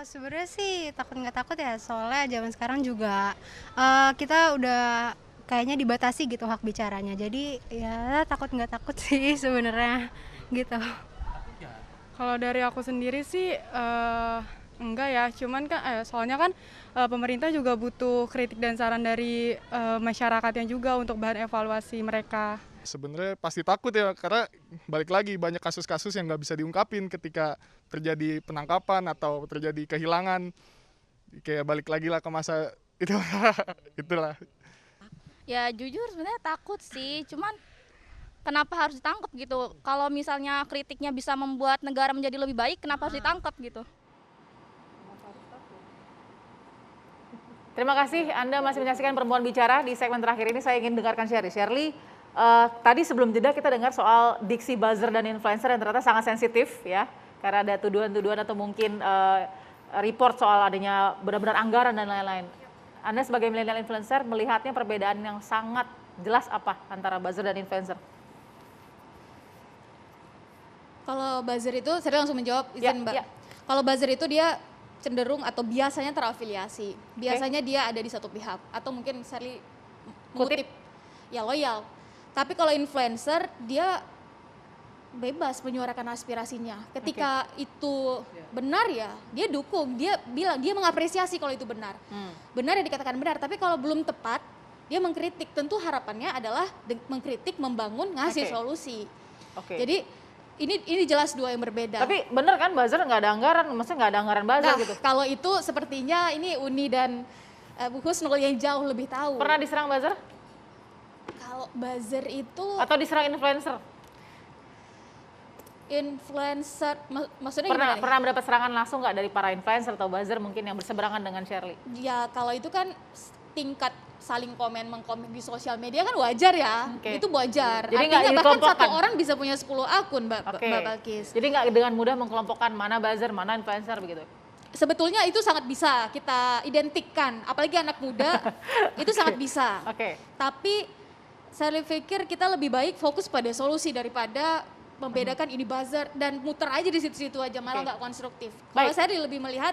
Sebenarnya sih takut nggak takut ya, soalnya zaman sekarang juga kita udah kayaknya dibatasi gitu hak bicaranya. Jadi ya takut nggak takut sih sebenarnya gitu. Kalau dari aku sendiri sih enggak ya, cuman kan soalnya kan pemerintah juga butuh kritik dan saran dari masyarakatnya juga untuk bahan evaluasi mereka. Sebenarnya pasti takut ya, karena balik lagi banyak kasus-kasus yang nggak bisa diungkapin ketika terjadi penangkapan atau terjadi kehilangan. Kayak balik lagi lah ke masa itu. Itulah. Ya jujur sebenarnya takut sih, cuman kenapa harus ditangkap gitu? Kalau misalnya kritiknya bisa membuat negara menjadi lebih baik, kenapa harus ditangkap gitu? Terima kasih Anda masih menyaksikan Perempuan Bicara. Di segmen terakhir ini saya ingin dengarkan Shirley. Shirley, tadi sebelum jeda kita dengar soal diksi buzzer dan influencer yang ternyata sangat sensitif ya. Karena ada tuduhan-tuduhan atau mungkin report soal adanya benar-benar anggaran dan lain-lain. Anda sebagai milenial influencer melihatnya perbedaan yang sangat jelas apa antara buzzer dan influencer? Kalau buzzer itu, saya langsung menjawab, izin Mbak. Ya. Kalau buzzer itu dia cenderung atau biasanya terafiliasi. Biasanya dia ada di satu pihak. Atau mungkin Shirley mengutip, ya loyal. Tapi kalau influencer, dia bebas menyuarakan aspirasinya. Ketika itu benar ya, dia dukung, dia bilang, dia mengapresiasi kalau itu benar. Benar ya dikatakan benar, tapi kalau belum tepat, dia mengkritik. Tentu harapannya adalah mengkritik, membangun, ngasih solusi. Jadi ini jelas dua yang berbeda. Tapi bener kan buzzer nggak ada anggaran, maksudnya nggak ada anggaran buzzer gitu? Kalau itu sepertinya ini Uni dan Bu Husnul yang jauh lebih tahu. Pernah diserang buzzer? Kalau buzzer itu... Atau diserang influencer? Influencer, maksudnya gimana? Pernah mendapat serangan langsung nggak dari para influencer atau buzzer mungkin yang berseberangan dengan Shirley? Ya kalau itu kan tingkat saling mengkomen di sosial media kan wajar ya, itu wajar. Jadi artinya bahkan dikelompokkan. satu orang bisa punya 10 akun Mbak Balkis. Jadi nggak dengan mudah mengkelompokkan mana buzzer, mana influencer begitu? Sebetulnya itu sangat bisa kita identikkan, apalagi anak muda itu sangat bisa. Tapi saya pikir kita lebih baik fokus pada solusi daripada membedakan ini buzzer dan muter aja di situ-situ aja, malah nggak konstruktif. Kalau saya lebih melihat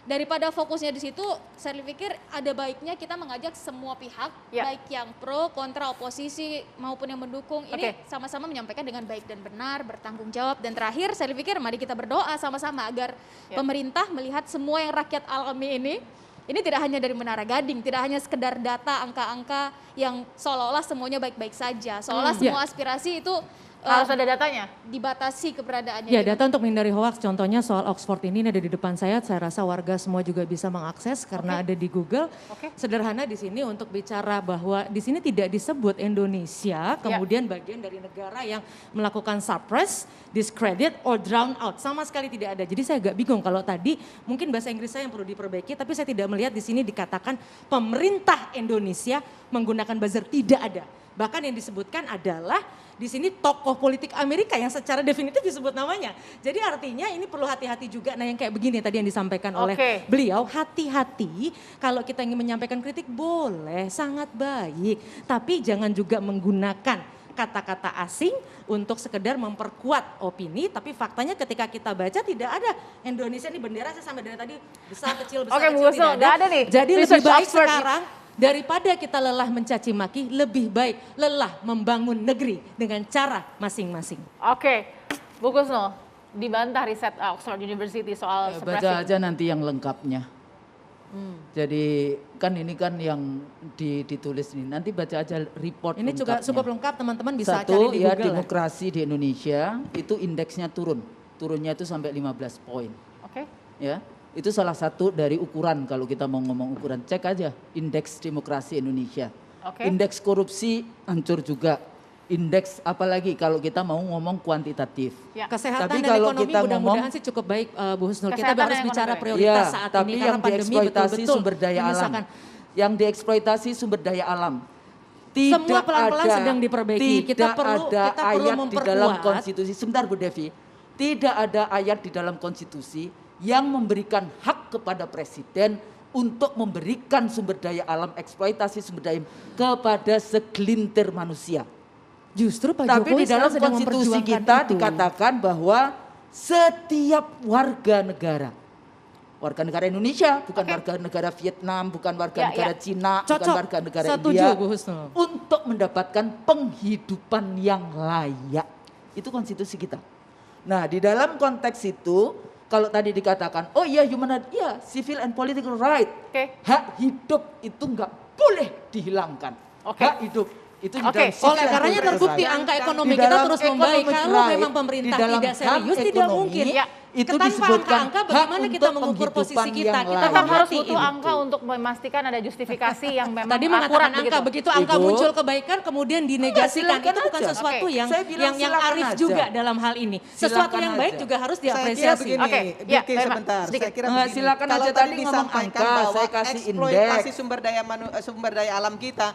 daripada fokusnya di situ, saya pikir ada baiknya kita mengajak semua pihak, baik yang pro, kontra, oposisi maupun yang mendukung, ini sama-sama menyampaikan dengan baik dan benar, bertanggung jawab. Dan terakhir saya pikir mari kita berdoa sama-sama agar pemerintah melihat semua yang rakyat alami ini tidak hanya dari Menara Gading, tidak hanya sekedar data, angka-angka yang seolah-olah semuanya baik-baik saja, seolah semua aspirasi itu harus ada datanya? Dibatasi keberadaannya. Ya, data untuk menghindari hoax, contohnya soal Oxford ini ada di depan saya rasa warga semua juga bisa mengakses karena ada di Google. Sederhana di sini untuk bicara bahwa di sini tidak disebut Indonesia, kemudian bagian dari negara yang melakukan suppress, discredit, or drown out. Sama sekali tidak ada. Jadi saya agak bingung kalau tadi mungkin bahasa Inggris saya yang perlu diperbaiki, tapi saya tidak melihat di sini dikatakan pemerintah Indonesia menggunakan buzzer, tidak ada. Bahkan yang disebutkan adalah di sini tokoh politik Amerika yang secara definitif disebut namanya. Jadi artinya ini perlu hati-hati juga. Nah yang kayak begini tadi yang disampaikan oleh beliau, hati-hati kalau kita ingin menyampaikan kritik boleh, sangat baik. Tapi jangan juga menggunakan kata-kata asing untuk sekedar memperkuat opini, tapi faktanya ketika kita baca tidak ada Indonesia ini bendera saya sampai dari tadi besar kecil tidak ada nih. Jadi lebih baik sekarang daripada kita lelah mencaci maki, lebih baik lelah membangun negeri dengan cara masing-masing. Bu Husnul, dibantah riset Oxford University soal suppressing. Baca aja nanti yang lengkapnya. Jadi kan ini kan yang ditulis ini, nanti baca aja report ini lengkapnya. juga cukup lengkap, teman-teman bisa Satu, cari di ya, Google. demokrasi di Indonesia itu indeksnya turunnya itu sampai 15 poin. Ya. Itu salah satu dari ukuran kalau kita mau ngomong ukuran. Cek aja indeks demokrasi Indonesia. Indeks korupsi hancur juga. Indeks apalagi kalau kita mau ngomong kuantitatif. Kesehatan tapi dan kalau ekonomi kita mudah-mudahan sih cukup baik Bu Husnul. Kita harus bicara prioritas saat tapi ini yang karena pandemi dieksploitasi betul-betul sumber daya alam. Yang dieksploitasi sumber daya alam. Semua pelan-pelan sedang diperbaiki. Tidak ada ayat di dalam konstitusi. Sebentar Bu Devi. Tidak ada ayat di dalam konstitusi yang memberikan hak kepada presiden untuk memberikan sumber daya alam, eksploitasi sumber daya kepada segelintir manusia. Justru Pak Tapi Jokowi di dalam sedang konstitusi kita itu. dikatakan bahwa setiap warga negara warga negara Indonesia, bukan warga negara Vietnam, bukan warga negara Cina, bukan warga negara Setuju, India, Bu Husnul. untuk mendapatkan penghidupan yang layak. Itu konstitusi kita. Nah, di dalam konteks itu, kalau tadi dikatakan, oh iya human right, iya civil and political right, hak hidup itu nggak boleh dihilangkan. Hak hidup. Itu Oleh karenanya terbukti angka ekonomi kita terus membaik. Kalau memang pemerintah tidak serius, tidak mungkin. Itu Tanpa disebutkan angka-angka bagaimana kita mengukur posisi kita? Kita tetap harus mengerti butuh itu. angka untuk memastikan ada justifikasi yang memang Tadi akurat mengatakan angka, begitu angka Ibu, muncul kebaikan kemudian dinegasikan. silakan Itu bukan aja. sesuatu Oke, yang saya bilang silakan arif aja. juga dalam hal ini. Sesuatu Silakan yang baik aja. juga harus Saya kira diapresiasi. begini, Diki sebentar. Saya kira Nggak, begini. silakan Kalau aja, tadi tadi ngomong disampaikan angka, bahwa saya kasih eksploitasi indeks. sumber daya alam kita.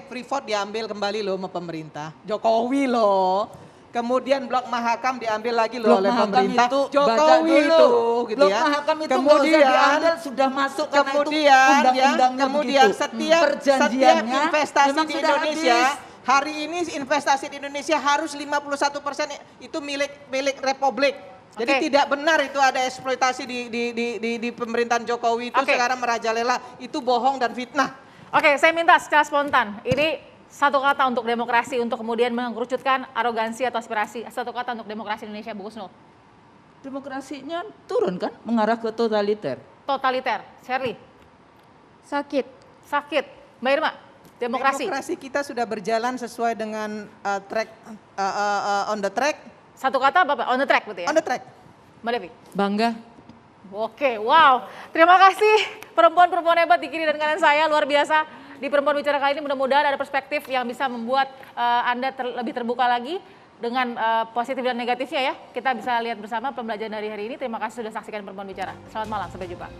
Freeport diambil kembali loh sama pemerintah. Jokowi loh. Kemudian Blok Mahakam diambil lagi loh Blok oleh Mahakam pemerintah. itu, Jokowi baca dulu. itu gitu Blok ya. Mahakam itu nggak kemudian usah diambil, sudah masuk karena itu undang-undangnya kemudian begitu. setiap Perjanjiannya investasi memang di sudah Indonesia habis. hari ini investasi di Indonesia harus 51% itu milik Republik. Jadi tidak benar itu ada eksploitasi di pemerintahan Jokowi itu sekarang merajalela, itu bohong dan fitnah. Oke, saya minta secara spontan. Ini satu kata untuk demokrasi, untuk kemudian mengerucutkan arogansi atau aspirasi. Satu kata untuk demokrasi Indonesia, Bu Husnul. Demokrasinya turun kan, mengarah ke totaliter. Totaliter. Shirley. Sakit. Sakit. Mbak Irma, demokrasi. Demokrasi kita sudah berjalan sesuai dengan on the track. Satu kata apa Pak? On the track betul ya? On the track. Mbak Devi. Bangga. Oke, wow. Terima kasih perempuan-perempuan hebat di kiri dan kanan saya, luar biasa. Di Perempuan Bicara kali ini mudah-mudahan ada perspektif yang bisa membuat Anda lebih terbuka lagi dengan positif dan negatifnya ya. Kita bisa lihat bersama pembelajaran dari hari ini. Terima kasih sudah saksikan Perempuan Bicara. Selamat malam, sampai jumpa.